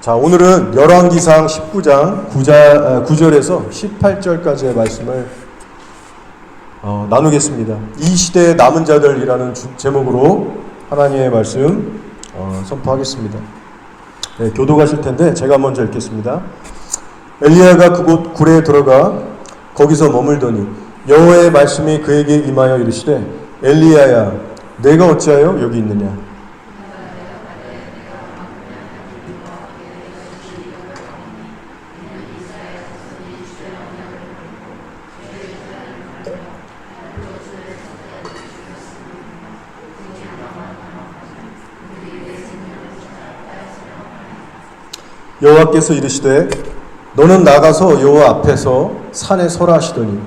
자, 오늘은 열왕기상 19장 9절에서 18절까지의 말씀을 나누겠습니다. 이 시대의 남은 자들이라는 제목으로 하나님의 말씀 선포하겠습니다. 네, 교도가실 텐데 제가 먼저 읽겠습니다. 엘리야가 그곳 굴에 들어가 거기서 머물더니 여호와의 말씀이 그에게 임하여 이르시되 엘리야야 내가 어찌하여 여기 있느냐. 여호와께서 이르시되 너는 나가서 여호와 앞에서 산에 서라 하시더니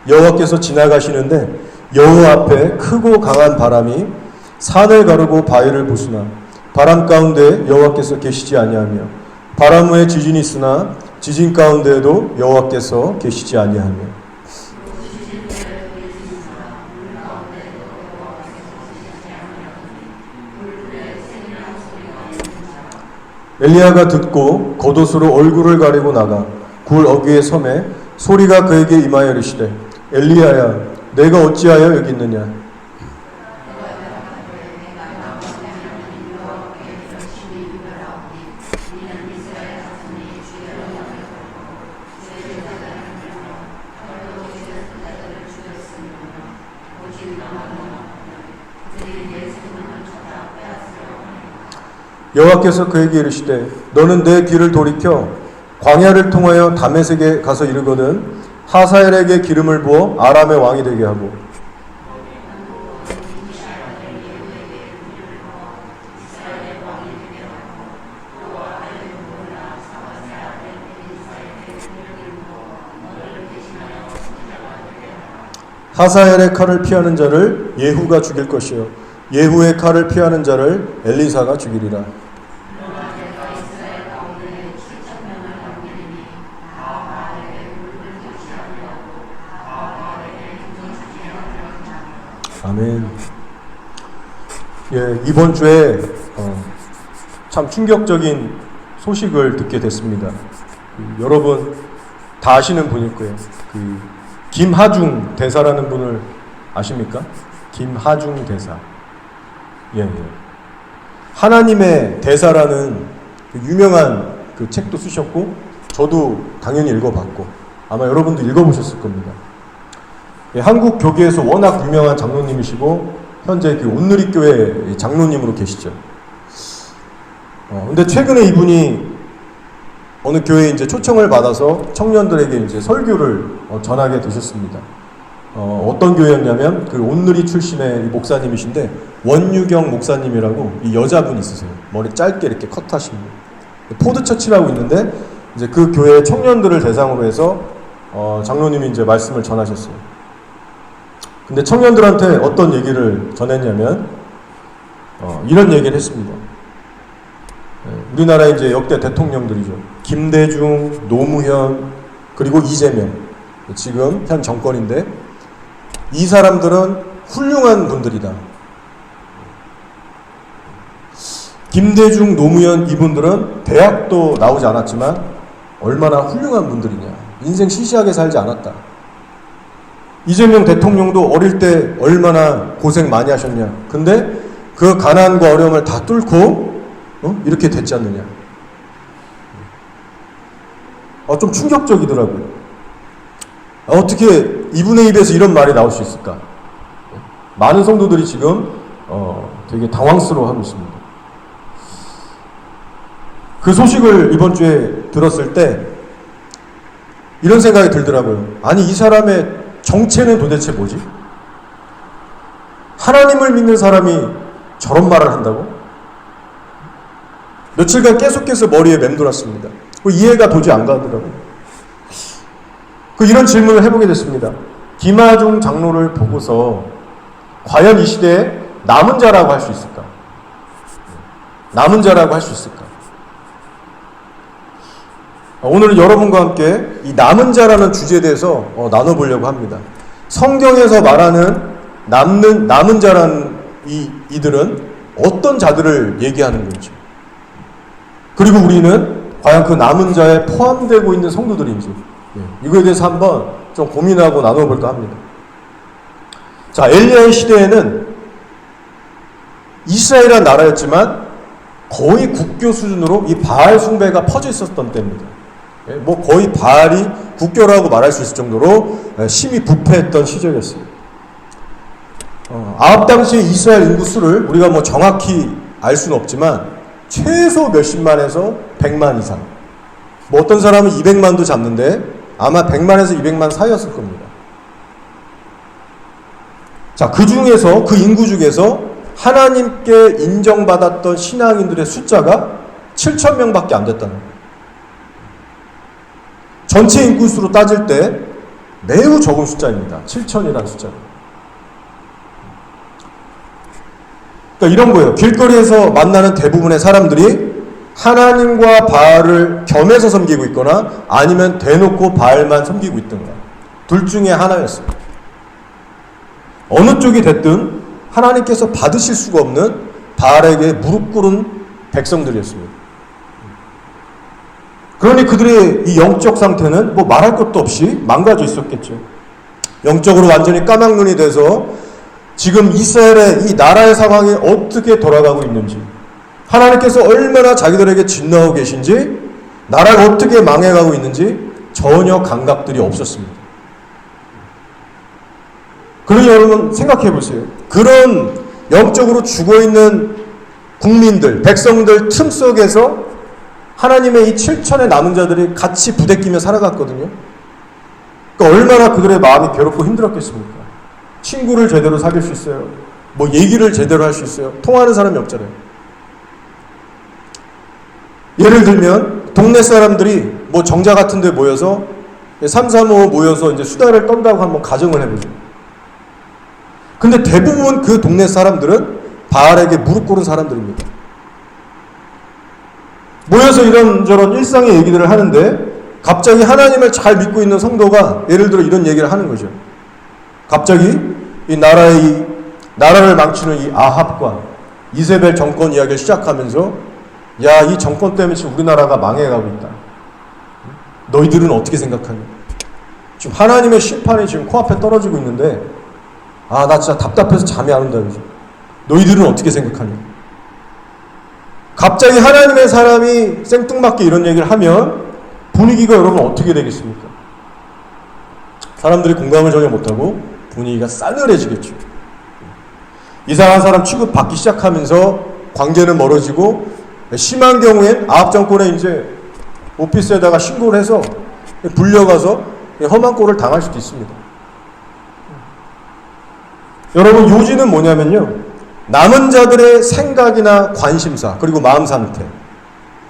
여호와께서 지나가시는데 여호와 앞에 크고 강한 바람이 산을 가르고 바위를 부수나 바람 가운데 여호와께서 계시지 아니하며 바람 후에 지진이 있으나 지진 가운데에도 여호와께서 계시지 아니하며 엘리야가 듣고 겉옷으로 얼굴을 가리고 나가 굴 어귀의 섬에 소리가 그에게 임하여 이르시되 엘리야야 내가 어찌하여 여기 있느냐. 여호와께서 그에게 이르시되 너는 내 귀를 돌이켜 광야를 통하여 다메섹에 가서 이르거든 하사엘에게 기름을 부어 아람의 왕이 되게 하고 하사엘의 칼을 피하는 자를 예후가 죽일 것이요 예후의 칼을 피하는 자를 엘리사가 죽이리라. 아멘. 예, 이번 주에 참 충격적인 소식을 듣게 됐습니다. 여러분 다 아시는 분일 거예요. 김하중 대사라는 분을 아십니까? 김하중 대사. 예. 하나님의 대사라는 유명한 그 책도 쓰셨고 저도 당연히 읽어봤고 아마 여러분도 읽어보셨을 겁니다. 예, 한국 교계에서 워낙 유명한 장로님이시고 현재 그 온누리교회 장로님으로 계시죠. 근데 최근에 이분이 어느 교회에 이제 초청을 받아서 청년들에게 이제 설교를 전하게 되셨습니다. 어떤 교회였냐면 그 온누리 출신의 목사님이신데 원유경 목사님이라고 이 여자분 있으세요. 머리 짧게 이렇게 컷하신 분. 포드처치라고 있는데 이제 그 교회 청년들을 대상으로 해서 장로님이 이제 말씀을 전하셨어요. 근데 청년들한테 어떤 얘기를 전했냐면 이런 얘기를 했습니다. 우리나라의 이제 역대 대통령들이죠. 김대중, 노무현, 그리고 이재명. 지금 현 정권인데 이 사람들은 훌륭한 분들이다. 김대중, 노무현 이분들은 대학도 나오지 않았지만 얼마나 훌륭한 분들이냐. 인생 시시하게 살지 않았다. 이재명 대통령도 어릴 때 얼마나 고생 많이 하셨냐. 근데 그 가난과 어려움을 다 뚫고 이렇게 됐지 않느냐. 좀 충격적이더라고요. 어떻게 이분의 입에서 이런 말이 나올 수 있을까? 많은 성도들이 지금 되게 당황스러워하고 있습니다. 그 소식을 이번 주에 들었을 때 이런 생각이 들더라고요. 아니 이 사람의 정체는 도대체 뭐지? 하나님을 믿는 사람이 저런 말을 한다고? 며칠간 계속해서 머리에 맴돌았습니다. 이해가 도저히 안 가더라고요. 이런 질문을 해보게 됐습니다. 김하중 장로를 보고서 과연 이 시대에 남은 자라고 할 수 있을까? 남은 자라고 할 수 있을까? 오늘은 여러분과 함께 이 남은 자라는 주제에 대해서 나눠보려고 합니다. 성경에서 말하는 남은 자라는 이들은 어떤 자들을 얘기하는 건지, 그리고 우리는 과연 그 남은 자에 포함되고 있는 성도들인지, 이거에 대해서 한번 좀 고민하고 나눠볼까 합니다. 자, 엘리야의 시대에는 이스라엘이라는 나라였지만 거의 국교 수준으로 이 바알 숭배가 퍼져 있었던 때입니다. 뭐 거의 바알이 국교라고 말할 수 있을 정도로 심히 부패했던 시절이었어요. 아합 당시의 이스라엘 인구 수를 우리가 뭐 정확히 알 수는 없지만 최소 몇십만에서 100만 이상, 뭐 어떤 사람은 200만도 잡는데 아마 100만에서 200만 사이였을 겁니다. 자, 그 중에서, 그 인구 중에서 하나님께 인정받았던 신앙인들의 숫자가 7,000명밖에 안 됐다는 거예요. 전체 인구수로 따질 때 매우 적은 숫자입니다. 7,000이라는 숫자가. 그러니까 이런 거예요. 길거리에서 만나는 대부분의 사람들이 하나님과 바알을 겸해서 섬기고 있거나 아니면 대놓고 바알만 섬기고 있던가, 둘 중에 하나였습니다. 어느 쪽이 됐든 하나님께서 받으실 수가 없는 바알에게 무릎 꿇은 백성들이었습니다. 그러니 그들의 이 영적 상태는 뭐 말할 것도 없이 망가져 있었겠죠. 영적으로 완전히 까막눈이 돼서 지금 이스라엘의 이 나라의 상황이 어떻게 돌아가고 있는지, 하나님께서 얼마나 자기들에게 진노하고 계신지, 나라가 어떻게 망해가고 있는지 전혀 감각들이 없었습니다. 그러니 여러분 생각해 보세요. 그런 영적으로 죽어있는 국민들, 백성들 틈 속에서 하나님의 이 7천의 남은 자들이 같이 부대끼며 살아갔거든요. 그러니까 얼마나 그들의 마음이 괴롭고 힘들었겠습니까? 친구를 제대로 사귈 수 있어요? 뭐 얘기를 제대로 할 수 있어요? 통하는 사람이 없잖아요. 예를 들면 동네 사람들이 뭐 정자 같은 데 모여서 335 모여서 이제 수다를 떤다고 한번 가정을 해보죠. 근데 대부분 그 동네 사람들은 바알에게 무릎 꿇은 사람들입니다. 모여서 이런저런 일상의 얘기들을 하는데 갑자기 하나님을 잘 믿고 있는 성도가 예를 들어 이런 얘기를 하는 거죠. 갑자기 이 나라를 망치는 이 아합과 이세벨 정권 이야기를 시작하면서, 야, 이 정권 때문에 지금 우리나라가 망해가고 있다. 너희들은 어떻게 생각하냐? 지금 하나님의 심판이 지금 코앞에 떨어지고 있는데, 아, 나 진짜 답답해서 잠이 안 온다. 그러죠. 너희들은 어떻게 생각하냐? 갑자기 하나님의 사람이 생뚱맞게 이런 얘기를 하면 분위기가 여러분 어떻게 되겠습니까? 사람들이 공감을 전혀 못하고 분위기가 싸늘해지겠죠. 이상한 사람 취급받기 시작하면서 관계는 멀어지고, 심한 경우엔 아합 정권에 이제 오피스에다가 신고를 해서 불려가서 험한 꼴을 당할 수도 있습니다. 여러분, 요지는 뭐냐면요, 남은 자들의 생각이나 관심사 그리고 마음 상태,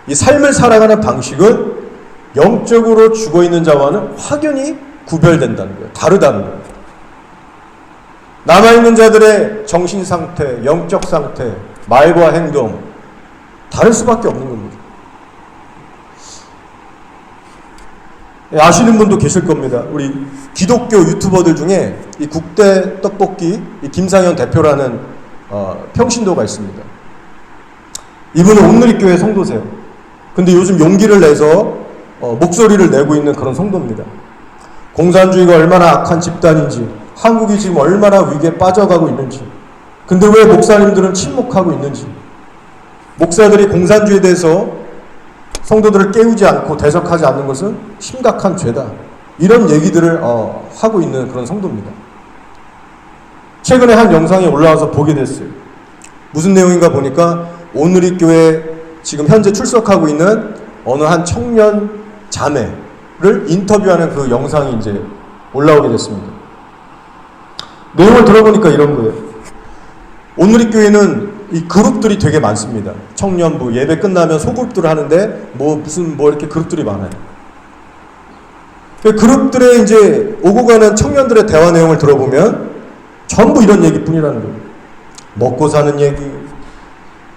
이 삶을 살아가는 방식은 영적으로 죽어있는 자와는 확연히 구별된다는 거예요. 다르다는 거예요. 남아있는 자들의 정신 상태, 영적 상태, 말과 행동 다를 수밖에 없는 겁니다. 아시는 분도 계실 겁니다. 우리 기독교 유튜버들 중에 이 국대 떡볶이 이 김상현 대표라는 평신도가 있습니다. 이분은 온누리교회 성도세요. 근데 요즘 용기를 내서 목소리를 내고 있는 그런 성도입니다. 공산주의가 얼마나 악한 집단인지, 한국이 지금 얼마나 위기에 빠져가고 있는지, 근데 왜 목사님들은 침묵하고 있는지, 목사들이 공산주의에 대해서 성도들을 깨우지 않고 대적하지 않는 것은 심각한 죄다, 이런 얘기들을 하고 있는 그런 성도입니다. 최근에 한 영상이 올라와서 보게 됐어요. 무슨 내용인가 보니까 온누리교회 지금 현재 출석하고 있는 어느 한 청년 자매를 인터뷰하는 그 영상이 이제 올라오게 됐습니다. 내용을 들어보니까 이런 거예요. 온누리교회는 이 그룹들이 되게 많습니다. 청년부 예배 끝나면 소그룹들을 하는데 뭐 이렇게 그룹들이 많아요. 그 그룹들의 이제 오고 가는 청년들의 대화 내용을 들어보면 전부 이런 얘기뿐이라는 거예요. 먹고 사는 얘기,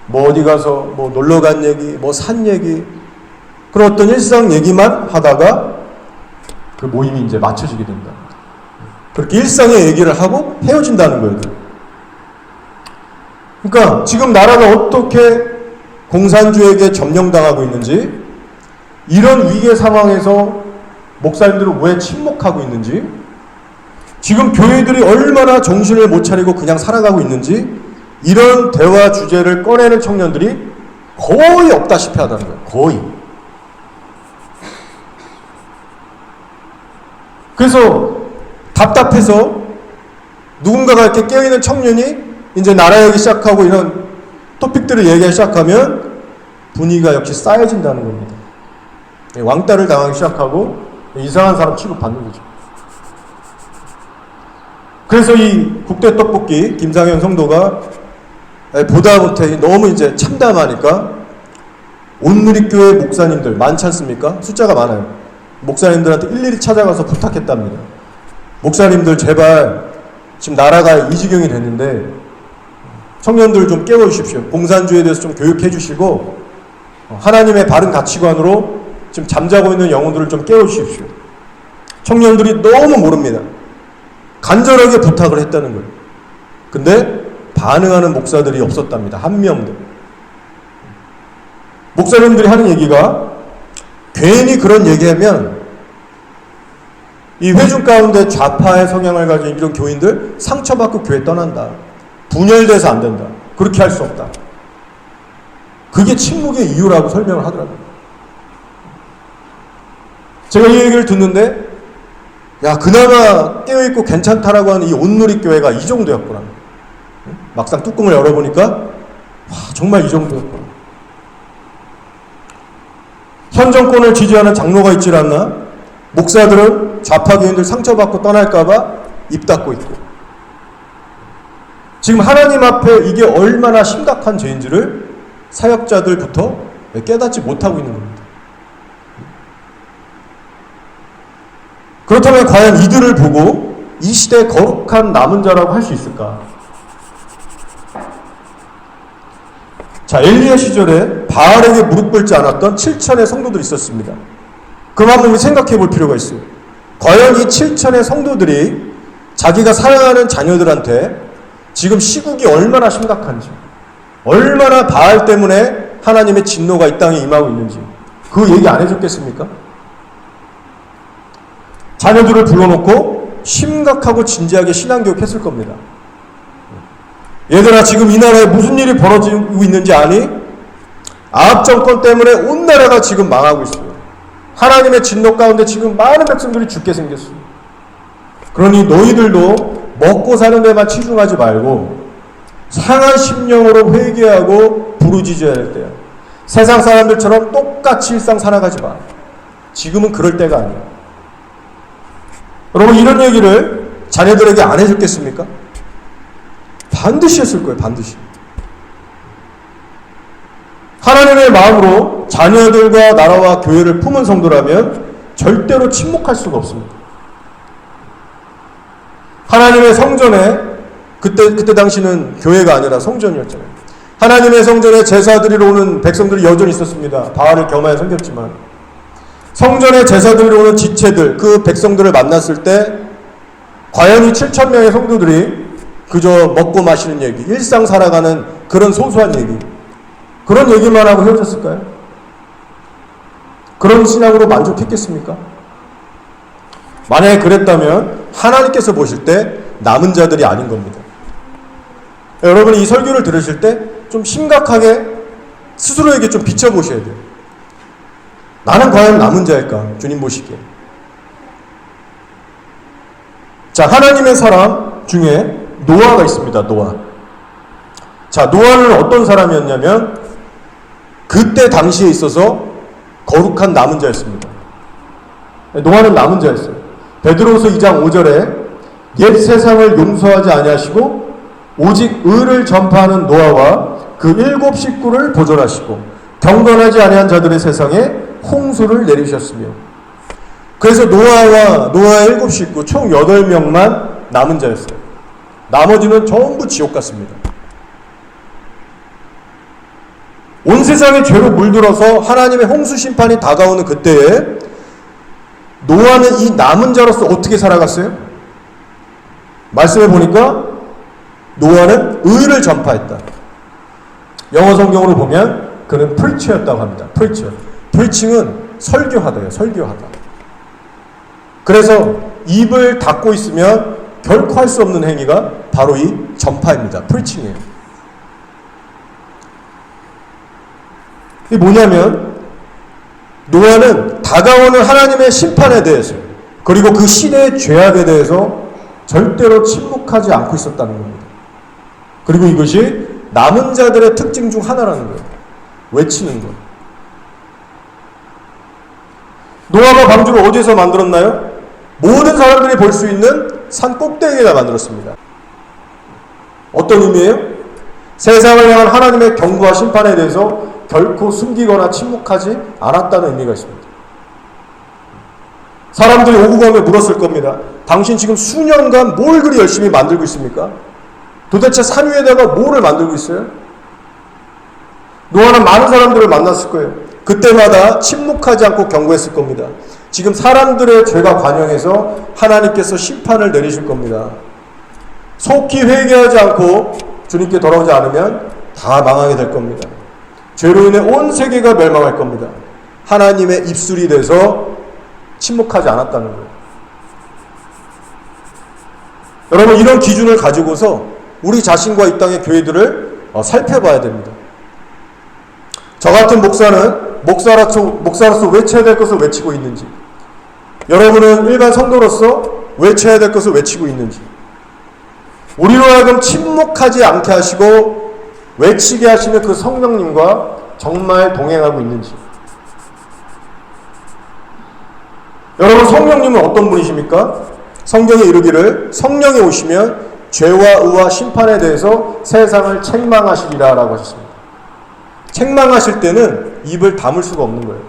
뭐 어디 가서 뭐 놀러 간 얘기, 뭐 산 얘기, 그런 어떤 일상 얘기만 하다가 그 모임이 이제 맞춰지게 된다. 그렇게 일상의 얘기를 하고 헤어진다는 거예요. 그러니까 지금 나라가 어떻게 공산주의에게 점령당하고 있는지, 이런 위기의 상황에서 목사님들은 왜 침묵하고 있는지, 지금 교회들이 얼마나 정신을 못 차리고 그냥 살아가고 있는지, 이런 대화 주제를 꺼내는 청년들이 거의 없다시피 하다는 거예요. 거의. 그래서 답답해서 누군가가 이렇게 깨어있는 청년이 이제 나라 얘기 시작하고 이런 토픽들을 얘기하기 시작하면 분위기가 역시 쌓여진다는 겁니다. 왕따를 당하기 시작하고 이상한 사람 취급받는 거죠. 그래서 이 국대 떡볶이 김상현 성도가 보다 못해 너무 이제 참담하니까 온누리교회 목사님들 많지 않습니까? 숫자가 많아요. 목사님들한테 일일이 찾아가서 부탁했답니다. 목사님들 제발 지금 나라가 이 지경이 됐는데 청년들 좀 깨워주십시오. 공산주의에 대해서 좀 교육해 주시고 하나님의 바른 가치관으로 지금 잠자고 있는 영혼들을 좀 깨워주십시오. 청년들이 너무 모릅니다. 간절하게 부탁을 했다는 거예요. 근데 반응하는 목사들이 없었답니다. 한 명도. 목사님들이 하는 얘기가 괜히 그런 얘기하면 이 회중 가운데 좌파의 성향을 가진 이런 교인들 상처받고 교회 떠난다. 분열돼서 안 된다. 그렇게 할 수 없다. 그게 침묵의 이유라고 설명을 하더라고요. 제가 이 얘기를 듣는데 야, 그나마 깨어있고 괜찮다라고 하는 이 온누리교회가 이 정도였구나. 막상 뚜껑을 열어보니까 와, 정말 이 정도였구나. 현 정권을 지지하는 장로가 있질 않나? 목사들은 좌파 교인들 상처받고 떠날까봐 입 닫고 있고, 지금 하나님 앞에 이게 얼마나 심각한 죄인지를 사역자들부터 깨닫지 못하고 있는 겁니다. 그렇다면 과연 이들을 보고 이 시대의 거룩한 남은 자라고 할 수 있을까? 자, 엘리야 시절에 바알에게 무릎 꿇지 않았던 7천의 성도들이 있었습니다. 그럼 한번 우리 생각해 볼 필요가 있어요. 과연 이 7천의 성도들이 자기가 사랑하는 자녀들한테 지금 시국이 얼마나 심각한지, 얼마나 바알 때문에 하나님의 진노가 이 땅에 임하고 있는지 그 얘기 안 해줬겠습니까? 자녀들을 불러놓고 심각하고 진지하게 신앙교육 했을 겁니다. 얘들아, 지금 이 나라에 무슨 일이 벌어지고 있는지 아니? 아합 정권 때문에 온 나라가 지금 망하고 있어요. 하나님의 진노 가운데 지금 많은 백성들이 죽게 생겼어요. 그러니 너희들도 먹고 사는 데만 치중하지 말고 상한 심령으로 회개하고 부르짖어야 할 때야. 세상 사람들처럼 똑같이 일상 살아가지 마. 지금은 그럴 때가 아니야. 여러분, 이런 얘기를 자녀들에게 안 해줬겠습니까? 반드시 했을 거예요. 반드시. 하나님의 마음으로 자녀들과 나라와 교회를 품은 성도라면 절대로 침묵할 수가 없습니다. 하나님의 성전에, 그때 당시는 교회가 아니라 성전이었잖아요. 하나님의 성전에 제사드리러 오는 백성들이 여전히 있었습니다. 바알을 겸하여 섬겼지만 성전에 제사드리러 오는 지체들, 그 백성들을 만났을 때 과연 이 7천 명의 성도들이 그저 먹고 마시는 얘기, 일상 살아가는 그런 소소한 얘기, 그런 얘기만 하고 헤어졌을까요? 그런 신앙으로 만족했겠습니까? 만약에 그랬다면 하나님께서 보실 때 남은 자들이 아닌 겁니다. 여러분이 이 설교를 들으실 때 좀 심각하게 스스로에게 좀 비춰보셔야 돼요. 나는 과연 남은 자일까? 주님 보시기에. 자, 하나님의 사람 중에 노아가 있습니다. 노아. 자, 노아는 어떤 사람이었냐면 그때 당시에 있어서 거룩한 남은 자였습니다. 노아는 남은 자였어요. 베드로후서 2장 5절에 옛 세상을 용서하지 아니하시고 오직 의를 전파하는 노아와 그 7 식구를 보존하시고 경건하지 아니한 자들의 세상에 홍수를 내리셨으며, 그래서 노아와 노아의 7 식구 총 8명만 남은 자였어요. 나머지는 전부 지옥 같습니다. 온 세상이 죄로 물들어서 하나님의 홍수 심판이 다가오는 그때에 노아는 이 남은 자로서 어떻게 살아갔어요? 말씀해 보니까 노아는 의를 전파했다. 영어 성경으로 보면 그는 프리처였다고 합니다. 프리처. 프리칭은 설교하다예요. 설교하다. 그래서 입을 닫고 있으면 결코 할 수 없는 행위가 바로 이 전파입니다. 프리칭이에요. 이게 뭐냐면 노아는 다가오는 하나님의 심판에 대해서 그리고 그 시대의 죄악에 대해서 절대로 침묵하지 않고 있었다는 겁니다. 그리고 이것이 남은 자들의 특징 중 하나라는 거예요. 외치는 것. 노아가 방주를 어디서 만들었나요? 모든 사람들이 볼 수 있는 산 꼭대기에다 만들었습니다. 어떤 의미예요? 세상을 향한 하나님의 경고와 심판에 대해서 결코 숨기거나 침묵하지 않았다는 의미가 있습니다. 사람들이 오고 가며 물었을 겁니다. 당신 지금 수년간 뭘 그리 열심히 만들고 있습니까? 도대체 산 위에다가 뭐를 만들고 있어요? 노아는 많은 사람들을 만났을 거예요. 그때마다 침묵하지 않고 경고했을 겁니다. 지금 사람들의 죄가 관영해서 하나님께서 심판을 내리실 겁니다. 속히 회개하지 않고 주님께 돌아오지 않으면 다 망하게 될 겁니다. 죄로 인해 온 세계가 멸망할 겁니다. 하나님의 입술이 돼서 침묵하지 않았다는 거예요. 여러분, 이런 기준을 가지고서 우리 자신과 이 땅의 교회들을 살펴봐야 됩니다. 저 같은 목사는 목사로서 외쳐야 될 것을 외치고 있는지, 여러분은 일반 성도로서 외쳐야 될 것을 외치고 있는지, 우리로 하여금 침묵하지 않게 하시고 외치게 하시는 그 성령님과 정말 동행하고 있는지. 여러분, 성령님은 어떤 분이십니까? 성경에 이르기를 성령이 오시면 죄와 의와 심판에 대해서 세상을 책망하시리라 라고 하셨습니다. 책망하실 때는 입을 다물 수가 없는 거예요.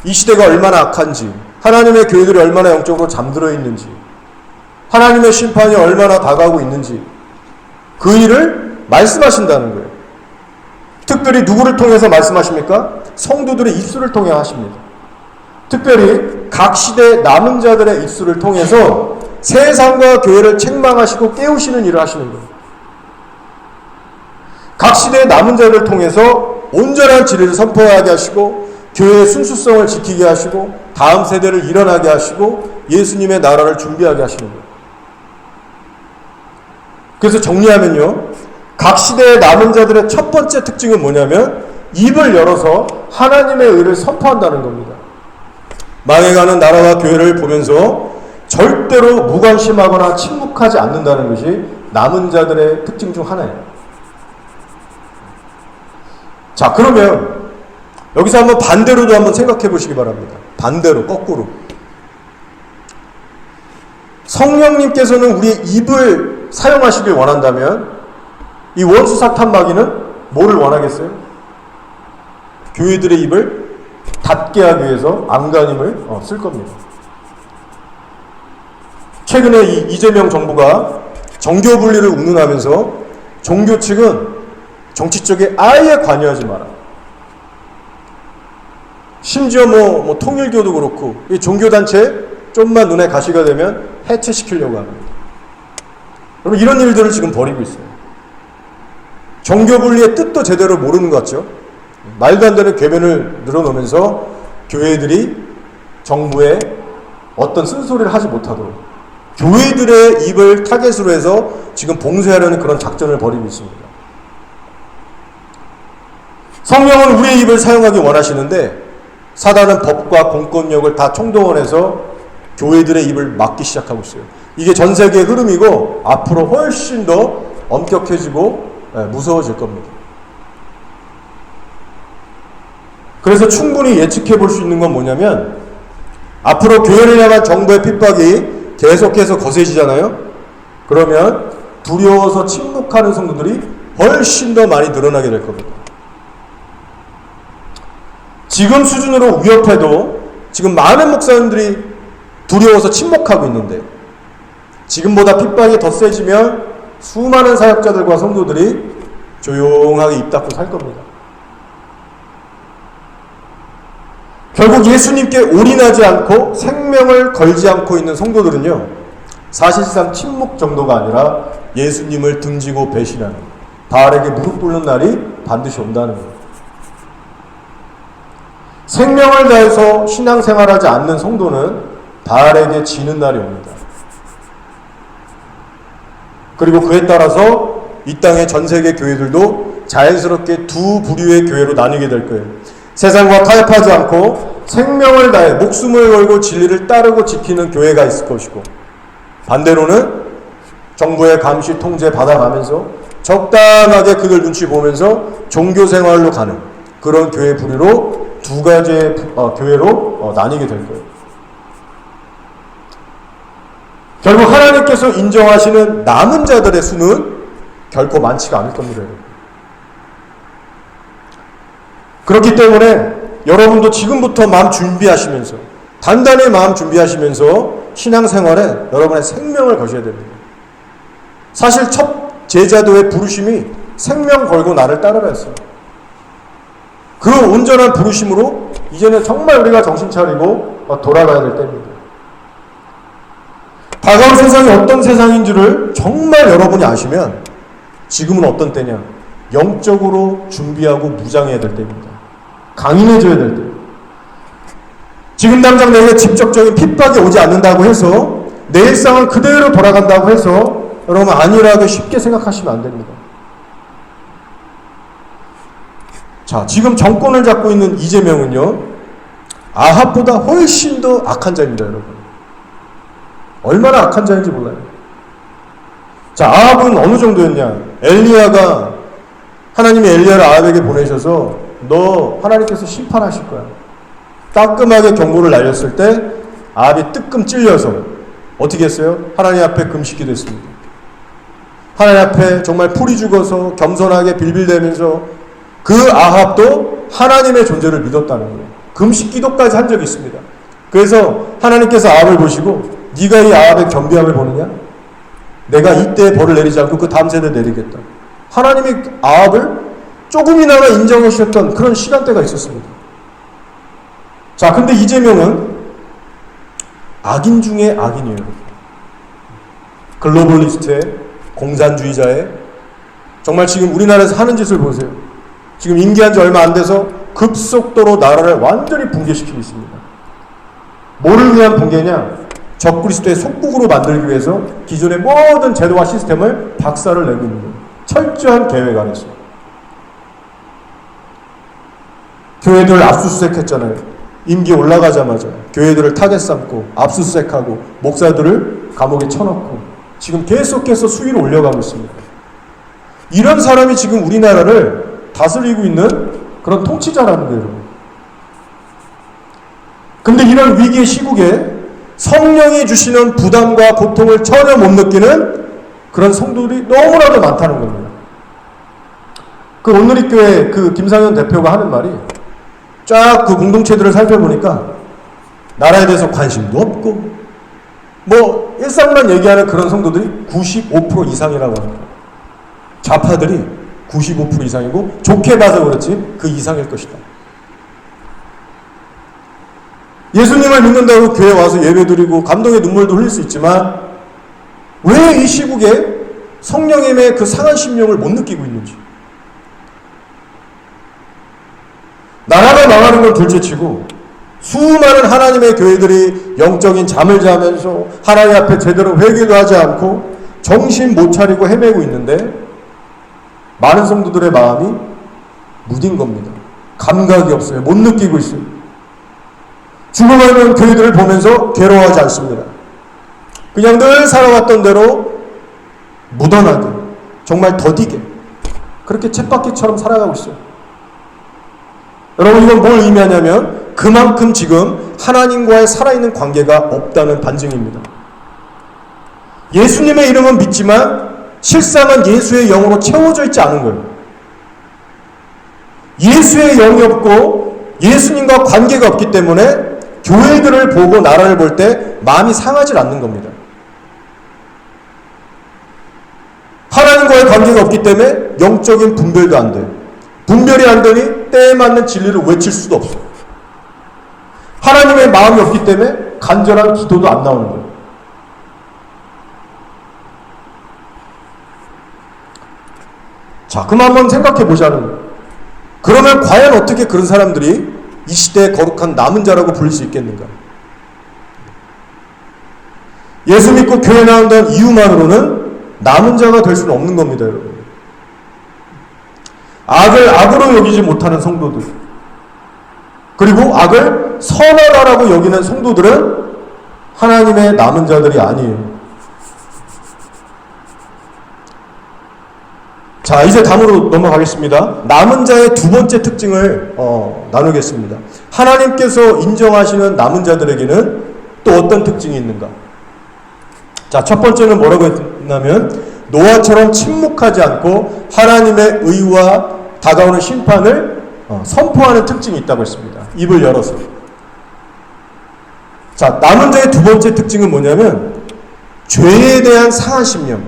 이 시대가 얼마나 악한지, 하나님의 교회들이 얼마나 영적으로 잠들어 있는지, 하나님의 심판이 얼마나 다가오고 있는지 그 일을 말씀하신다는 거예요. 특별히 누구를 통해서 말씀하십니까? 성도들의 입술을 통해 하십니다. 특별히 각 시대 남은 자들의 입술을 통해서 세상과 교회를 책망하시고 깨우시는 일을 하시는 거예요. 각 시대의 남은 자들을 통해서 온전한 진리를 선포하게 하시고 교회의 순수성을 지키게 하시고 다음 세대를 일어나게 하시고 예수님의 나라를 준비하게 하시는 거예요. 그래서 정리하면요, 각 시대의 남은 자들의 첫 번째 특징은 뭐냐면 입을 열어서 하나님의 의를 선포한다는 겁니다. 망해가는 나라와 교회를 보면서 절대로 무관심하거나 침묵하지 않는다는 것이 남은 자들의 특징 중 하나예요. 자, 그러면 여기서 한번 반대로도 한번 생각해 보시기 바랍니다. 반대로, 거꾸로. 성령님께서는 우리의 입을 사용하시길 원한다면 이 원수사탄 마귀는 뭐를 원하겠어요? 교회들의 입을 닫게 하기 위해서 안간힘을 쓸 겁니다. 최근에 이재명 정부가 정교 분리를 운운하면서 종교 측은 정치 쪽에 아예 관여하지 마라. 심지어 통일교도 그렇고 이 종교단체 좀만 눈에 가시가 되면 해체시키려고 합니다. 여러분, 이런 일들을 지금 벌이고 있어요. 정교분리의 뜻도 제대로 모르는 것 같죠? 말도 안 되는 궤변을 늘어놓으면서 교회들이 정부에 어떤 쓴소리를 하지 못하도록 교회들의 입을 타겟으로 해서 지금 봉쇄하려는 그런 작전을 벌이고 있습니다. 성령은 우리의 입을 사용하기 원하시는데 사단은 법과 공권력을 다 총동원해서 교회들의 입을 막기 시작하고 있어요. 이게 전 세계의 흐름이고 앞으로 훨씬 더 엄격해지고 무서워질 겁니다. 그래서 충분히 예측해 볼 수 있는 건 뭐냐면 앞으로 교회를 향한 정부의 핍박이 계속해서 거세지잖아요. 그러면 두려워서 침묵하는 성도들이 훨씬 더 많이 늘어나게 될 겁니다. 지금 수준으로 위협해도 지금 많은 목사님들이 두려워서 침묵하고 있는데 지금보다 핍박이 더 세지면 수많은 사역자들과 성도들이 조용하게 입 닫고 살 겁니다. 결국 예수님께 올인하지 않고 생명을 걸지 않고 있는 성도들은요, 사실상 침묵 정도가 아니라 예수님을 등지고 배신하는, 바알에게 무릎 꿇는 날이 반드시 온다는 거예요. 생명을 다해서 신앙생활하지 않는 성도는 바알에게 지는 날이 옵니다. 그리고 그에 따라서 이 땅의 전 세계 교회들도 자연스럽게 두 부류의 교회로 나뉘게 될 거예요. 세상과 타협하지 않고 생명을 다해 목숨을 걸고 진리를 따르고 지키는 교회가 있을 것이고, 반대로는 정부의 감시 통제 받아가면서 적당하게 그들 눈치 보면서 종교생활로 가는 그런 교회 부류로 두 가지의 교회로 나뉘게 될 거예요. 결국 하나님께서 인정하시는 남은 자들의 수는 결코 많지가 않을 겁니다. 그렇기 때문에 여러분도 지금부터 마음 준비하시면서, 단단히 마음 준비하시면서 신앙생활에 여러분의 생명을 거셔야 됩니다. 사실 첫 제자도의 부르심이 생명 걸고 나를 따르라였어요. 그 온전한 부르심으로 이제는 정말 우리가 정신 차리고 돌아가야 될 때입니다. 다가올 세상이 어떤 세상인지를 정말 여러분이 아시면 지금은 어떤 때냐? 영적으로 준비하고 무장해야 될 때입니다. 강인해져야 될 때. 지금 당장 내게 직접적인 핍박이 오지 않는다고 해서 내 일상은 그대로 돌아간다고 해서 여러분 안일하게 쉽게 생각하시면 안 됩니다. 자, 지금 정권을 잡고 있는 이재명은요, 아합보다 훨씬 더 악한 자입니다, 여러분. 얼마나 악한 자인지 몰라요. 자, 아합은 어느 정도였냐? 엘리야가, 하나님이 엘리야를 아합에게 보내셔서 너 하나님께서 심판하실 거야. 따끔하게 경고를 날렸을 때 아합이 뜨끔 찔려서 어떻게 했어요? 하나님 앞에 금식기도 했습니다. 하나님 앞에 정말 풀이 죽어서 겸손하게 빌빌대면서 그 아합도 하나님의 존재를 믿었다는 거예요. 금식기도까지 한 적이 있습니다. 그래서 하나님께서 아합을 보시고 네가 이 아합의 겸비함을 보느냐? 내가 이때 벌을 내리지 않고 그 다음 세대에 내리겠다. 하나님이 아합을 조금이나마 인정해 주셨던 그런 시간대가 있었습니다. 자, 근데 이재명은 악인 중에 악인이에요. 글로벌리스트의, 공산주의자의, 정말 지금 우리나라에서 하는 짓을 보세요. 지금 임기한 지 얼마 안 돼서 급속도로 나라를 완전히 붕괴시키고 있습니다. 뭐를 위한 붕괴냐? 적그리스도의 속국으로 만들기 위해서 기존의 모든 제도와 시스템을 박살을 내고 있는 거예요. 철저한 계획 안에서. 교회들 압수수색했잖아요. 임기 올라가자마자 교회들을 타겟 삼고 압수수색하고 목사들을 감옥에 쳐넣고 지금 계속해서 수위를 올려가고 있습니다. 이런 사람이 지금 우리나라를 다스리고 있는 그런 통치자라는 거예요. 근데 이런 위기의 시국에 성령이 주시는 부담과 고통을 전혀 못 느끼는 그런 성도들이 너무나도 많다는 겁니다. 그 온누리교회 그 김상현 대표가 하는 말이 쫙 그 공동체들을 살펴보니까 나라에 대해서 관심도 없고 뭐 일상만 얘기하는 그런 성도들이 95% 이상이라고 합니다. 좌파들이 95% 이상이고 좋게 봐서 그렇지 그 이상일 것이다. 예수님을 믿는다고 교회 와서 예배드리고 감동의 눈물도 흘릴 수 있지만 왜 이 시국에 성령님의 그 상한 심령을 못 느끼고 있는지. 나라가 망하는 걸 둘째치고 수많은 하나님의 교회들이 영적인 잠을 자면서 하나님 앞에 제대로 회개도 하지 않고 정신 못 차리고 헤매고 있는데 많은 성도들의 마음이 무딘 겁니다. 감각이 없어요. 못 느끼고 있어요. 죽어가는 교회들을 보면서 괴로워하지 않습니다. 그냥 늘 살아왔던 대로 무던하게, 정말 더디게 그렇게 쳇바퀴처럼 살아가고 있어요. 여러분, 이건 뭘 의미하냐면 그만큼 지금 하나님과의 살아있는 관계가 없다는 반증입니다. 예수님의 이름은 믿지만 실상은 예수의 영으로 채워져 있지 않은 거예요. 예수의 영이 없고 예수님과 관계가 없기 때문에 교회들을 보고 나라를 볼 때 마음이 상하지 않는 겁니다. 하나님과의 관계가 없기 때문에 영적인 분별도 안 돼요. 분별이 안 되니 때에 맞는 진리를 외칠 수도 없어요. 하나님의 마음이 없기 때문에 간절한 기도도 안 나오는 거예요. 자, 그럼 한번 생각해 보자는 거예요. 그러면 과연 어떻게 그런 사람들이 이 시대의 거룩한 남은 자라고 부를 수 있겠는가? 예수 믿고 교회 나온다는 이유만으로는 남은 자가 될 수는 없는 겁니다, 여러분. 악을 악으로 여기지 못하는 성도들, 그리고 악을 선하다라고 여기는 성도들은 하나님의 남은 자들이 아니에요. 자, 이제 다음으로 넘어가겠습니다. 남은 자의 두 번째 특징을 나누겠습니다. 하나님께서 인정하시는 남은 자들에게는 또 어떤 특징이 있는가? 자, 첫 번째는 뭐라고 했냐면 노아처럼 침묵하지 않고 하나님의 의와 다가오는 심판을 선포하는 특징이 있다고 했습니다. 입을 열어서. 자, 남은 자의 두 번째 특징은 뭐냐면 죄에 대한 상한 심령,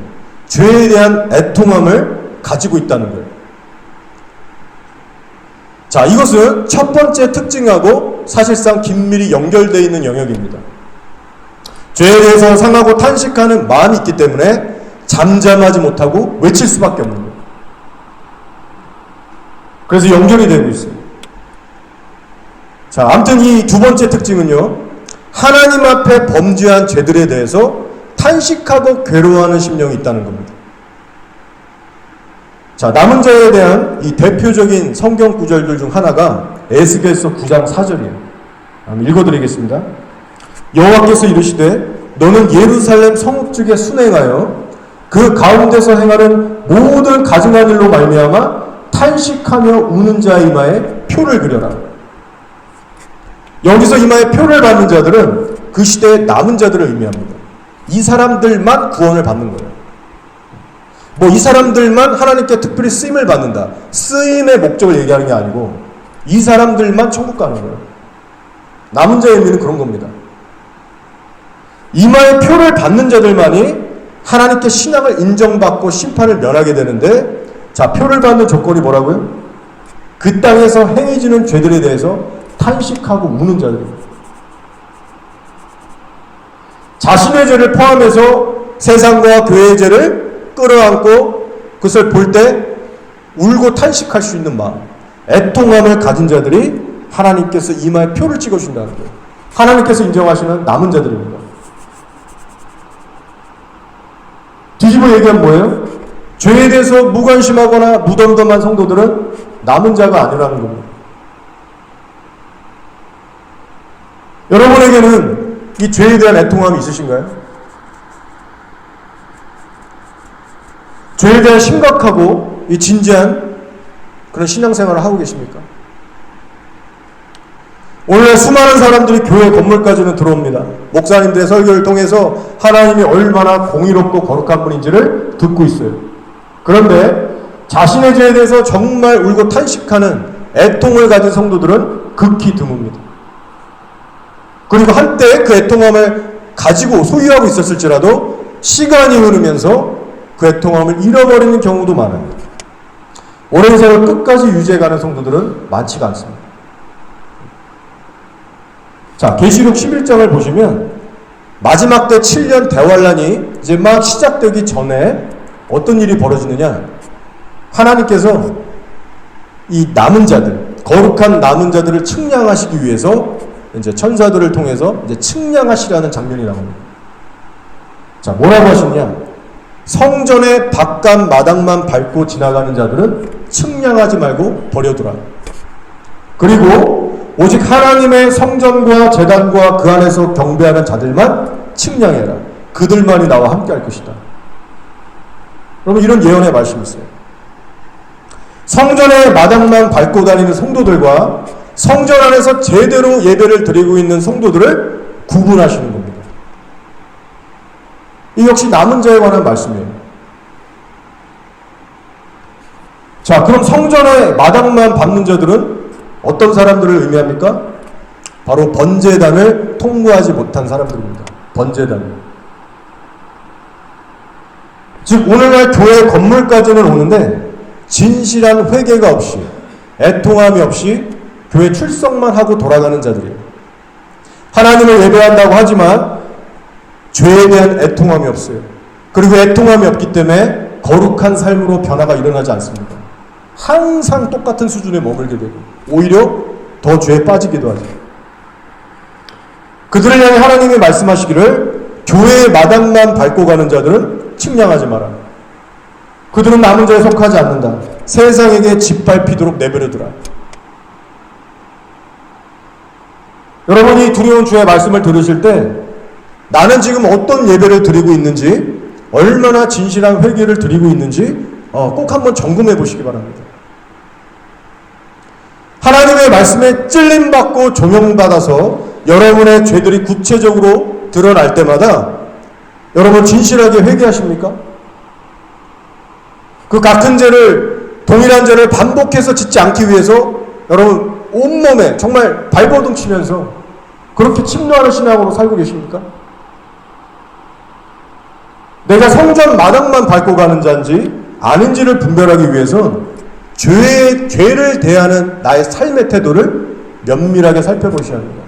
죄에 대한 애통함을 가지고 있다는 거예요. 자, 이것은 첫 번째 특징하고 사실상 긴밀히 연결되어 있는 영역입니다. 죄에 대해서 상하고 탄식하는 마음이 있기 때문에 잠잠하지 못하고 외칠 수밖에 없는 거예요. 그래서 연결이 되고 있어요. 자, 아무튼 이 두 번째 특징은요, 하나님 앞에 범죄한 죄들에 대해서 탄식하고 괴로워하는 심령이 있다는 겁니다. 자, 남은 자에 대한 이 대표적인 성경 구절들 중 하나가 에스겔서 9장 4절이에요. 한번 읽어드리겠습니다. 여호와께서 이르시되 너는 예루살렘 성읍중에 순행하여 그 가운데서 행하는 모든 가증한 일로 말미암아 탄식하며 우는 자의 이마에 표를 그려라. 여기서 이마에 표를 받는 자들은 그 시대의 남은 자들을 의미합니다. 이 사람들만 구원을 받는 거예요. 뭐 이 사람들만 하나님께 특별히 쓰임을 받는다, 쓰임의 목적을 얘기하는 게 아니고 이 사람들만 천국 가는 거예요. 남은 자의 의미는 그런 겁니다. 이마에 표를 받는 자들만이 하나님께 신앙을 인정받고 심판을 면하게 되는데, 자, 표를 받는 조건이 뭐라고요? 그 땅에서 행해지는 죄들에 대해서 탄식하고 우는 자들입니다. 자신의 죄를 포함해서 세상과 교회의 죄를 끌어안고 그것을 볼 때 울고 탄식할 수 있는 마음, 애통함을 가진 자들이 하나님께서 이마에 표를 찍어준다는 거예요. 하나님께서 인정하시는 남은 자들입니다. 뒤집어 얘기하면 뭐예요? 죄에 대해서 무관심하거나 무덤덤한 성도들은 남은 자가 아니라는 겁니다. 여러분에게는 이 죄에 대한 애통함이 있으신가요? 죄에 대한 심각하고 이 진지한 그런 신앙생활을 하고 계십니까? 오늘 수많은 사람들이 교회 건물까지는 들어옵니다. 목사님들의 설교를 통해서 하나님이 얼마나 공의롭고 거룩한 분인지를 듣고 있어요. 그런데 자신의 죄에 대해서 정말 울고 탄식하는 애통을 가진 성도들은 극히 드뭅니다. 그리고 한때 그 애통함을 가지고 소유하고 있었을지라도 시간이 흐르면서 그 애통함을 잃어버리는 경우도 많아요. 오랜 세월 끝까지 유지해가는 성도들은 많지가 않습니다. 자, 계시록 11장을 보시면 마지막 때 7년 대환란이 이제 막 시작되기 전에 어떤 일이 벌어지느냐, 하나님께서 이 남은 자들, 거룩한 남은 자들을 측량하시기 위해서 이제 천사들을 통해서 이제 측량하시라는 장면이 나옵니다. 자, 뭐라고 하시냐? 성전의 바깥 마당만 밟고 지나가는 자들은 측량하지 말고 버려두라. 그리고 오직 하나님의 성전과 제단과 그 안에서 경배하는 자들만 측량해라. 그들만이 나와 함께 할 것이다. 여러분, 이런 예언의 말씀이 있어요. 성전의 마당만 밟고 다니는 성도들과 성전 안에서 제대로 예배를 드리고 있는 성도들을 구분하시는 겁니다. 이 역시 남은 자에 관한 말씀이에요. 자, 그럼 성전의 마당만 밟는 자들은 어떤 사람들을 의미합니까? 바로 번제단을 통과하지 못한 사람들입니다. 번제단. 즉 오늘날 교회 건물까지는 오는데 진실한 회개가 없이, 애통함이 없이 교회 출석만 하고 돌아가는 자들이에요. 하나님을 예배한다고 하지만 죄에 대한 애통함이 없어요. 그리고 애통함이 없기 때문에 거룩한 삶으로 변화가 일어나지 않습니다. 항상 똑같은 수준에 머물게 되고 오히려 더 죄에 빠지기도 하죠. 그들을 향해 하나님이 말씀하시기를 교회의 마당만 밟고 가는 자들은 측량하지 마라. 그들은 남은 자에 속하지 않는다. 세상에게 짓밟히도록 내버려두라. 여러분이 두려운 주의 말씀을 들으실 때 나는 지금 어떤 예배를 드리고 있는지, 얼마나 진실한 회개를 드리고 있는지 꼭 한번 점검해 보시기 바랍니다. 하나님의 말씀에 찔림받고 조명받아서 여러분의 죄들이 구체적으로 드러날 때마다 여러분 진실하게 회개하십니까? 그 같은 죄를, 동일한 죄를 반복해서 짓지 않기 위해서 여러분 온몸에 정말 발버둥 치면서 그렇게 침노하는 신앙으로 살고 계십니까? 내가 성전 마당만 밟고 가는 자인지 아닌지를 분별하기 위해선 죄를 대하는 나의 삶의 태도를 면밀하게 살펴보셔야 합니다.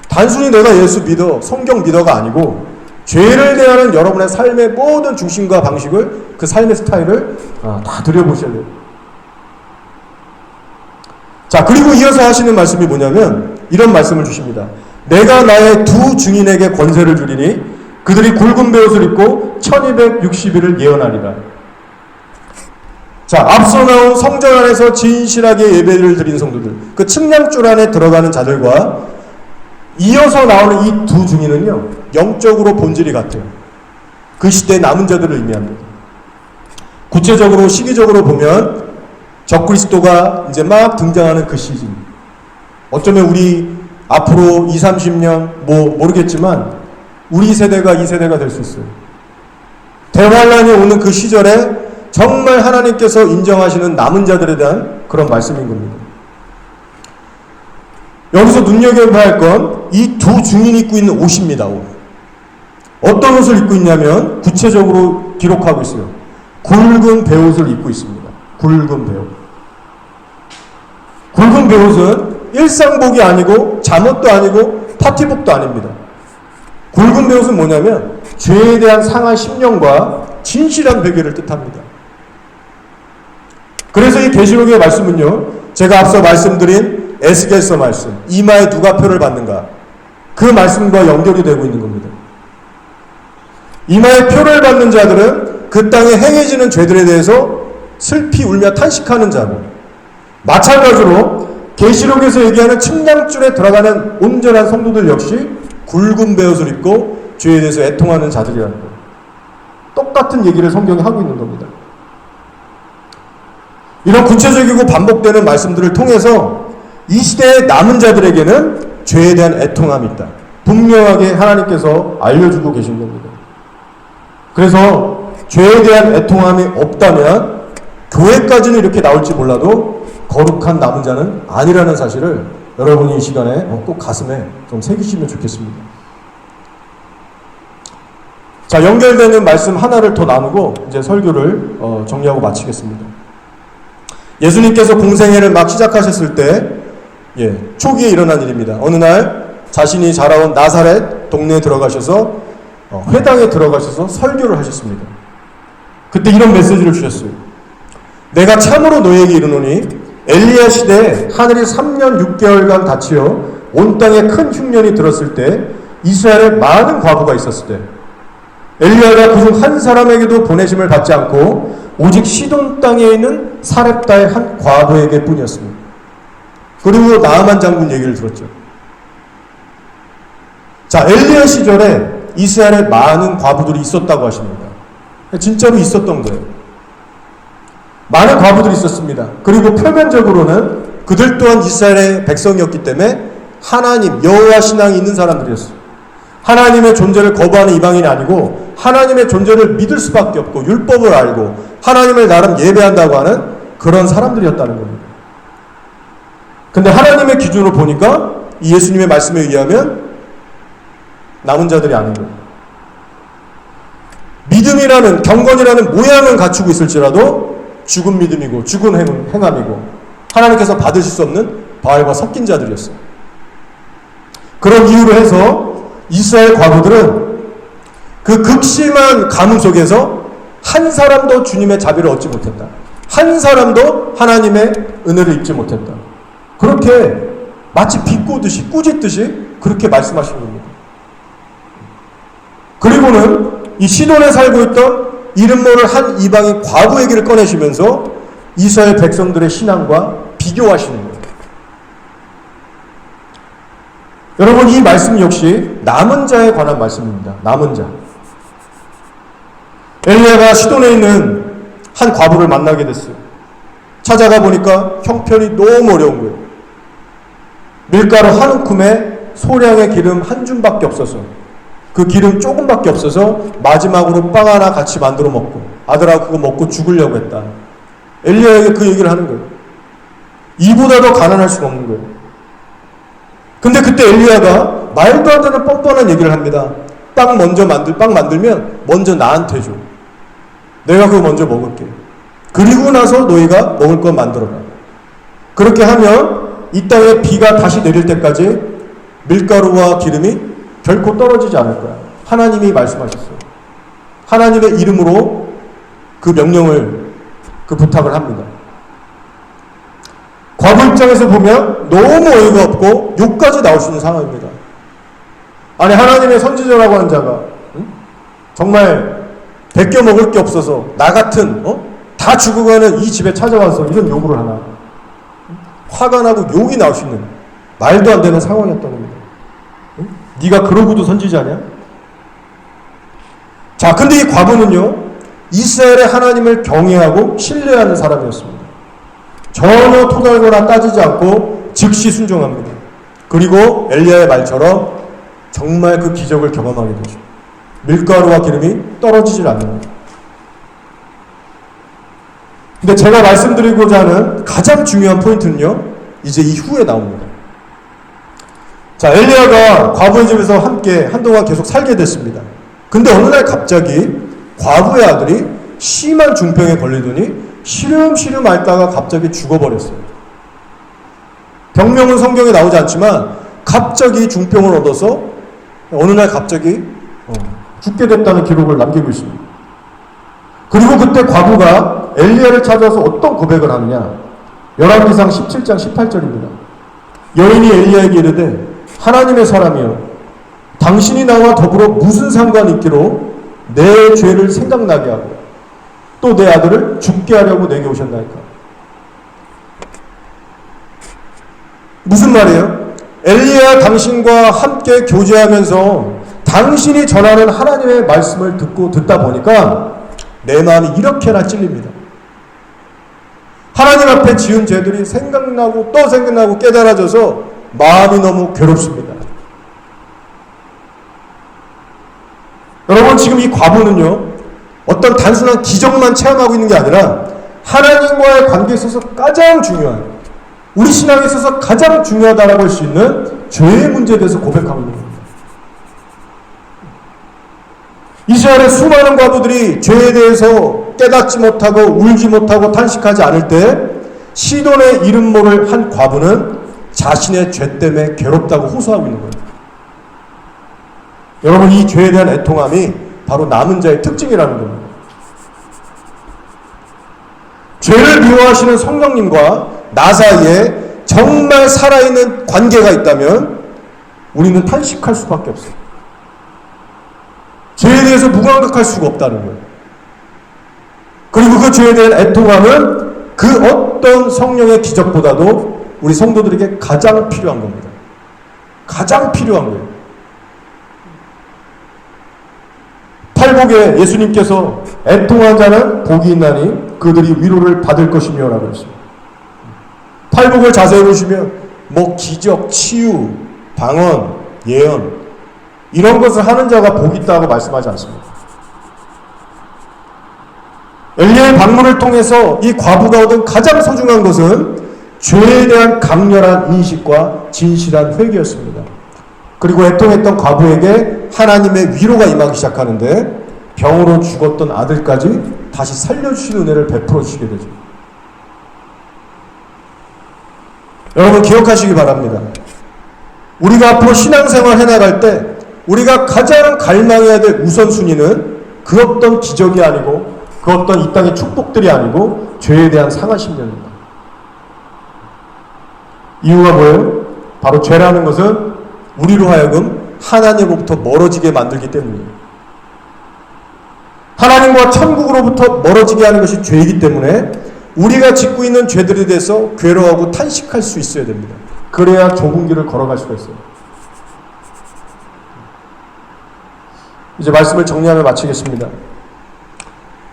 단순히 내가 예수 믿어, 성경 믿어가 아니고 죄를 대하는 여러분의 삶의 모든 중심과 방식을, 그 삶의 스타일을 다 들여보셔야 돼요. 자, 그리고 이어서 하시는 말씀이 뭐냐면 이런 말씀을 주십니다. 내가 나의 두 증인에게 권세를 주리니 그들이 굵은 베옷을 입고 1260일을 예언하리라. 자, 앞서 나온 성전 안에서 진실하게 예배를 드린 성도들, 그 측량줄 안에 들어가는 자들과 이어서 나오는 이 두 증인은요, 영적으로 본질이 같아요. 그 시대의 남은 자들을 의미합니다. 구체적으로 시기적으로 보면 적그리스도가 이제 막 등장하는 그 시즌, 어쩌면 우리 앞으로 20, 30년 모르겠지만 우리 세대가 이 세대가 될 수 있어요. 대환란이 오는 그 시절에 정말 하나님께서 인정하시는 남은 자들에 대한 그런 말씀인 겁니다. 여기서 눈여겨봐야 할 건 이 두 증인이 입고 있는 옷입니다. 옷. 어떤 옷을 입고 있냐면 구체적으로 기록하고 있어요. 굵은 베옷을 입고 있습니다. 굵은 베옷. 굵은 베옷은 일상복이 아니고 잠옷도 아니고 파티복도 아닙니다. 굵은 베옷은 뭐냐면 죄에 대한 상한 심령과 진실한 회개를 뜻합니다. 그래서 이 계시록의 말씀은요, 제가 앞서 말씀드린 에스겔서 말씀, 이마에 누가 표를 받는가, 그 말씀과 연결이 되고 있는 겁니다. 이마에 표를 받는 자들은 그 땅에 행해지는 죄들에 대해서 슬피 울며 탄식하는 자고, 마찬가지로 계시록에서 얘기하는 측량줄에 들어가는 온전한 성도들 역시 굵은 베옷을 입고 죄에 대해서 애통하는 자들이라는 거예요. 똑같은 얘기를 성경이 하고 있는 겁니다. 이런 구체적이고 반복되는 말씀들을 통해서 이 시대의 남은 자들에게는 죄에 대한 애통함이 있다. 분명하게 하나님께서 알려주고 계신 겁니다. 그래서 죄에 대한 애통함이 없다면 교회까지는 이렇게 나올지 몰라도 거룩한 남은 자는 아니라는 사실을 여러분이 이 시간에 꼭 가슴에 좀 새기시면 좋겠습니다. 자, 연결되는 말씀 하나를 더 나누고 이제 설교를 정리하고 마치겠습니다. 예수님께서 공생애를 막 시작하셨을 때 초기에 일어난 일입니다. 어느 날 자신이 자라온 나사렛 동네에 들어가셔서 회당에 들어가셔서 설교를 하셨습니다. 그때 이런 메시지를 주셨어요. 내가 참으로 너희에게 이르노니 엘리야 시대에 하늘이 3년 6개월간 닫히어 온 땅에 큰 흉년이 들었을 때 이스라엘에 많은 과부가 있었을 때 엘리야가 그중 한 사람에게도 보내심을 받지 않고 오직 시돈 땅에 있는 사렙다의 한 과부에게 뿐이었습니다. 그리고 나아만 장군 얘기를 들었죠. 자, 엘리야 시절에 이스라엘에 많은 과부들이 있었다고 하십니다. 진짜로 있었던 거예요. 많은 과부들이 있었습니다. 그리고 표면적으로는 그들 또한 이스라엘의 백성이었기 때문에 하나님, 여호와 신앙이 있는 사람들이었어요. 하나님의 존재를 거부하는 이방인이 아니고 하나님의 존재를 믿을 수밖에 없고 율법을 알고 하나님을 나름 예배한다고 하는 그런 사람들이었다는 겁니다. 근데 하나님의 기준으로 보니까 이 예수님의 말씀에 의하면 남은 자들이 아닌 거예요. 믿음이라는, 경건이라는 모양은 갖추고 있을지라도 죽은 믿음이고 죽은 행함이고 하나님께서 받으실 수 없는 바알과 섞인 자들이었어요. 그런 이유로 해서 이스라엘 과부들은 그 극심한 가뭄 속에서 한 사람도 주님의 자비를 얻지 못했다. 한 사람도 하나님의 은혜를 입지 못했다. 그렇게 마치 비꼬듯이 꾸짖듯이 그렇게 말씀하시는 겁니다. 그리고는 이 시돈에 살고 있던 이름 모를 한 이방인 과부 얘기를 꺼내시면서 이스라엘 백성들의 신앙과 비교하시는 거예요. 여러분, 이 말씀 역시 남은 자에 관한 말씀입니다. 남은 자. 엘리야가 시돈에 있는 한 과부를 만나게 됐어요. 찾아가 보니까 형편이 너무 어려운 거예요. 밀가루 한 움큼에 소량의 기름 한 줌밖에 없어서, 그 기름 조금밖에 없어서 마지막으로 빵 하나 같이 만들어 먹고 아들하고 그거 먹고 죽으려고 했다. 엘리야에게 그 얘기를 하는 거예요. 이보다 더 가난할 수가 없는 거예요. 근데 그때 엘리야가 말도 안 되는 뻔뻔한 얘기를 합니다. 빵 만들면 먼저 나한테 줘. 내가 그거 먼저 먹을게. 그리고 나서 너희가 먹을 건 만들어라. 그렇게 하면 이 땅에 비가 다시 내릴 때까지 밀가루와 기름이 결코 떨어지지 않을 거야. 하나님이 말씀하셨어요. 하나님의 이름으로 그 명령을, 그 부탁을 합니다. 과부 입장에서 보면 너무 어이가 없고 욕까지 나올 수 있는 상황입니다. 아니, 하나님의 선지자라고 하는 자가 정말 베껴 먹을 게 없어서 나 같은 다 죽어가는 이 집에 찾아와서 이런 요구를 하나. 화가 나고 욕이 나올 수 있는 말도 안 되는 상황이었던 겁니다. 네가 그러고도 선지자냐? 자, 근데 이 과부는요, 이스라엘의 하나님을 경외하고 신뢰하는 사람이었습니다. 전혀 토달거나 따지지 않고 즉시 순종합니다. 그리고 엘리야의 말처럼 정말 그 기적을 경험하게 되죠. 밀가루와 기름이 떨어지질 않는다. 근데 제가 말씀드리고자 하는 가장 중요한 포인트는요, 이제 이후에 나옵니다. 자, 엘리야가 과부의 집에서 함께 한동안 계속 살게 됐습니다. 근데 어느 날 갑자기 과부의 아들이 심한 중병에 걸리더니 시름시름 앓다가 갑자기 죽어버렸어요. 병명은 성경에 나오지 않지만 갑자기 중병을 얻어서 어느 날 갑자기 죽게 됐다는 기록을 남기고 있습니다. 그리고 그때 과부가 엘리야를 찾아서 어떤 고백을 하느냐. 열왕기상 17장 18절입니다. 여인이 엘리야에게 이르되 하나님의 사람이여, 당신이 나와 더불어 무슨 상관이 있기로 내 죄를 생각나게 하고 또 내 아들을 죽게 하려고 내게 오셨나이까. 무슨 말이에요? 엘리야 당신과 함께 교제하면서 당신이 전하는 하나님의 말씀을 듣다 보니까 내 마음이 이렇게나 찔립니다. 하나님 앞에 지은 죄들이 생각나고 또 생각나고 깨달아져서 마음이 너무 괴롭습니다. 여러분, 지금 이 과부는요, 어떤 단순한 기적만 체험하고 있는 게 아니라 하나님과의 관계에 있어서 가장 중요한, 우리 신앙에 있어서 가장 중요하다라고 할 수 있는 죄의 문제에 대해서 고백하고 있는 겁니다. 이스라엘의 수많은 과부들이 죄에 대해서 깨닫지 못하고 울지 못하고 탄식하지 않을 때 시돈의 이름 모를 한 과부는 자신의 죄 때문에 괴롭다고 호소하고 있는 거예요. 여러분, 이 죄에 대한 애통함이 바로 남은 자의 특징이라는 겁니다. 죄를 미워하시는 성령님과 나 사이에 정말 살아있는 관계가 있다면 우리는 탄식할 수밖에 없어요. 죄에 대해서 무감각할 수가 없다는 거예요. 그리고 그 죄에 대한 애통함은 그 어떤 성령의 기적보다도 우리 성도들에게 가장 필요한 겁니다. 가장 필요한 거예요. 팔복에 예수님께서 애통한 자는 복이 있나니 그들이 위로를 받을 것이며 라고 했습니다. 팔복을 자세히 보시면 기적, 치유, 방언, 예언 이런 것을 하는 자가 복이 있다고 말씀하지 않습니다. 엘리야의 방문을 통해서 이 과부가 얻은 가장 소중한 것은 죄에 대한 강렬한 인식과 진실한 회개였습니다. 그리고 애통했던 과부에게 하나님의 위로가 임하기 시작하는데 병으로 죽었던 아들까지 다시 살려주신 은혜를 베풀어 주시게 되죠. 여러분, 기억하시기 바랍니다. 우리가 앞으로 신앙생활 해나갈 때 우리가 가장 갈망해야 될 우선순위는 그 어떤 기적이 아니고 그 어떤 이 땅의 축복들이 아니고 죄에 대한 상한 심령입니다. 이유가 뭐예요? 바로 죄라는 것은 우리로 하여금 하나님으로부터 멀어지게 만들기 때문이에요. 하나님과 천국으로부터 멀어지게 하는 것이 죄이기 때문에 우리가 짓고 있는 죄들에 대해서 괴로워하고 탄식할 수 있어야 됩니다. 그래야 좁은 길을 걸어갈 수가 있어요. 이제 말씀을 정리하며 마치겠습니다.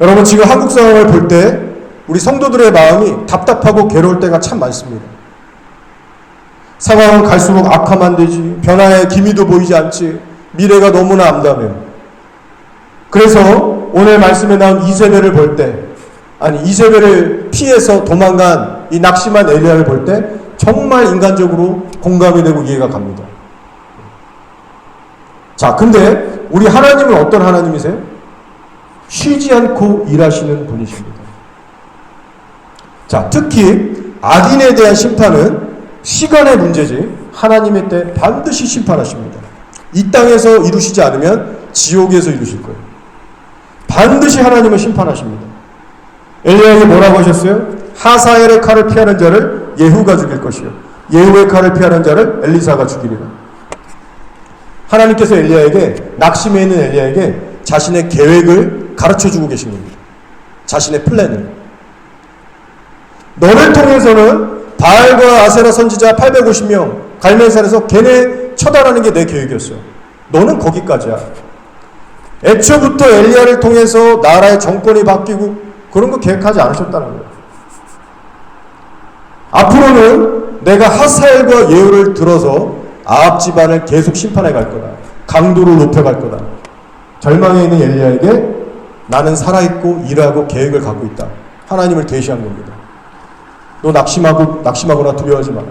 여러분, 지금 한국 상황을 볼 때 우리 성도들의 마음이 답답하고 괴로울 때가 참 많습니다. 상황은 갈수록 악화만 되지, 변화의 기미도 보이지 않지, 미래가 너무나 암담해요. 그래서 오늘 말씀에 나온 이세벨을 볼 때, 아니 이세벨을 피해서 도망간 이 낙심한 엘리야를 볼 때 정말 인간적으로 공감이 되고 이해가 갑니다. 자, 근데 우리 하나님은 어떤 하나님이세요? 쉬지 않고 일하시는 분이십니다. 자, 특히 악인에 대한 심판은 시간의 문제지 하나님의 때 반드시 심판하십니다. 이 땅에서 이루시지 않으면 지옥에서 이루실 거예요. 반드시 하나님은 심판하십니다. 엘리야에게 뭐라고 하셨어요? 하사엘의 칼을 피하는 자를 예후가 죽일 것이요, 예후의 칼을 피하는 자를 엘리사가 죽이리라. 하나님께서 엘리야에게, 낙심해 있는 엘리야에게 자신의 계획을 가르쳐주고 계신 겁니다. 자신의 플랜을. 너를 통해서는 바알과 아세라 선지자 850명 갈멜산에서 걔네 처단하는 게 내 계획이었어. 너는 거기까지야. 애초부터 엘리야를 통해서 나라의 정권이 바뀌고 그런 거 계획하지 않으셨다는 거예요. 앞으로는 내가 하사엘과 예후를 들어서 아합 집안을 계속 심판해 갈 거다. 강도를 높여갈 거다. 절망에 있는 엘리야에게 나는 살아있고 일하고 계획을 갖고 있다. 하나님을 계시한 겁니다. 너 낙심하거나 두려워하지 마라.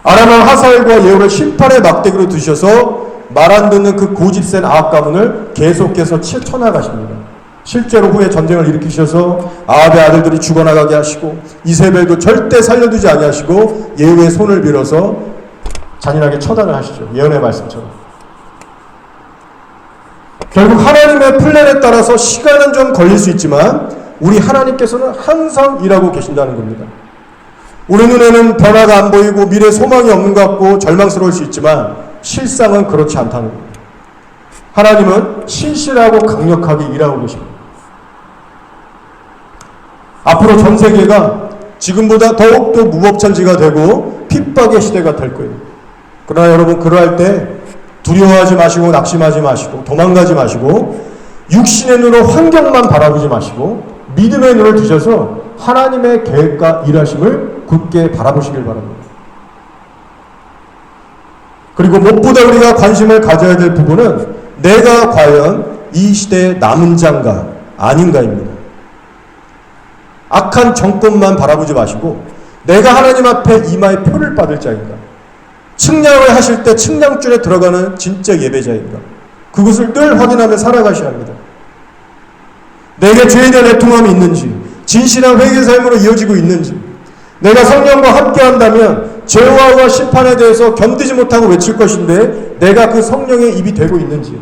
아람왕 하사엘과 예후를 심판의 막대기로 두셔서 말 안 듣는 그 고집센 아합 가문을 계속해서 쳐나가십니다. 실제로 후에 전쟁을 일으키셔서 아합의 아들들이 죽어나가게 하시고 이세벨도 절대 살려두지 아니하시고 예후의 손을 빌어서 잔인하게 처단을 하시죠. 예언의 말씀처럼. 결국 하나님의 플랜에 따라서 시간은 좀 걸릴 수 있지만 우리 하나님께서는 항상 일하고 계신다는 겁니다. 우리 눈에는 변화가 안 보이고 미래 소망이 없는 것 같고 절망스러울 수 있지만 실상은 그렇지 않다는 겁니다. 하나님은 신실하고 강력하게 일하고 계십니다. 앞으로 전 세계가 지금보다 더욱더 무법천지가 되고 핍박의 시대가 될 거예요. 그러나 여러분, 그러할 때 두려워하지 마시고 낙심하지 마시고 도망가지 마시고 육신의 눈으로 환경만 바라보지 마시고 믿음의 눈을 두셔서 하나님의 계획과 일하심을 굳게 바라보시길 바랍니다. 그리고 무엇보다 우리가 관심을 가져야 될 부분은 내가 과연 이 시대의 남은 자인가 아닌가입니다. 악한 정권만 바라보지 마시고 내가 하나님 앞에 이마에 표를 받을 자인가, 측량을 하실 때 측량줄에 들어가는 진짜 예배자인가, 그것을 늘 확인하며 살아가셔야 합니다. 내게 죄에 대한 애통함이 있는지, 진실한 회개 삶으로 이어지고 있는지, 내가 성령과 함께한다면 죄와와 심판에 대해서 견디지 못하고 외칠 것인데 내가 그 성령의 입이 되고 있는지,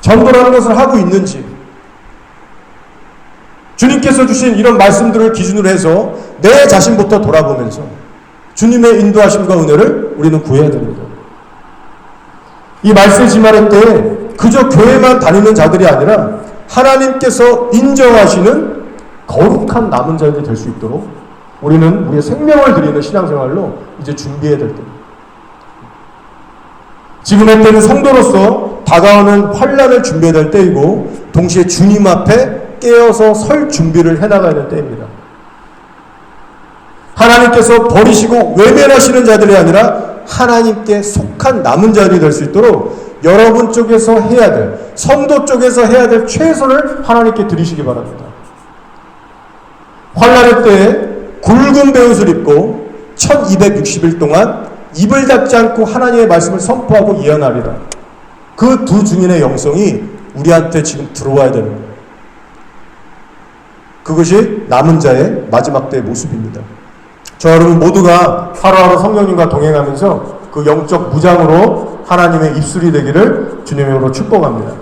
전도라는 것을 하고 있는지, 주님께서 주신 이런 말씀들을 기준으로 해서 내 자신부터 돌아보면서 주님의 인도하심과 은혜를 우리는 구해야 됩니다. 이 말세 지말의 때에 그저 교회만 다니는 자들이 아니라 하나님께서 인정하시는 거룩한 남은 자들이 될 수 있도록 우리는 우리의 생명을 드리는 신앙생활로 이제 준비해야 될 때입니다. 지금의 때는 성도로서 다가오는 환난을 준비해야 될 때이고 동시에 주님 앞에 깨어서 설 준비를 해나가야 될 때입니다. 하나님께서 버리시고 외면하시는 자들이 아니라 하나님께 속한 남은 자들이 될 수 있도록 여러분 쪽에서 해야 될, 성도 쪽에서 해야 될 최선을 하나님께 드리시기 바랍니다. 환난의 때에 굵은 베옷을 입고 1260일 동안 입을 닫지 않고 하나님의 말씀을 선포하고 예언하리라. 그 두 증인의 영성이 우리한테 지금 들어와야 되는 거예요. 그것이 남은 자의 마지막 때의 모습입니다. 저 여러분 모두가 하루하루 성령님과 동행하면서 그 영적 무장으로 하나님의 입술이 되기를 주님의 이름으로 축복합니다.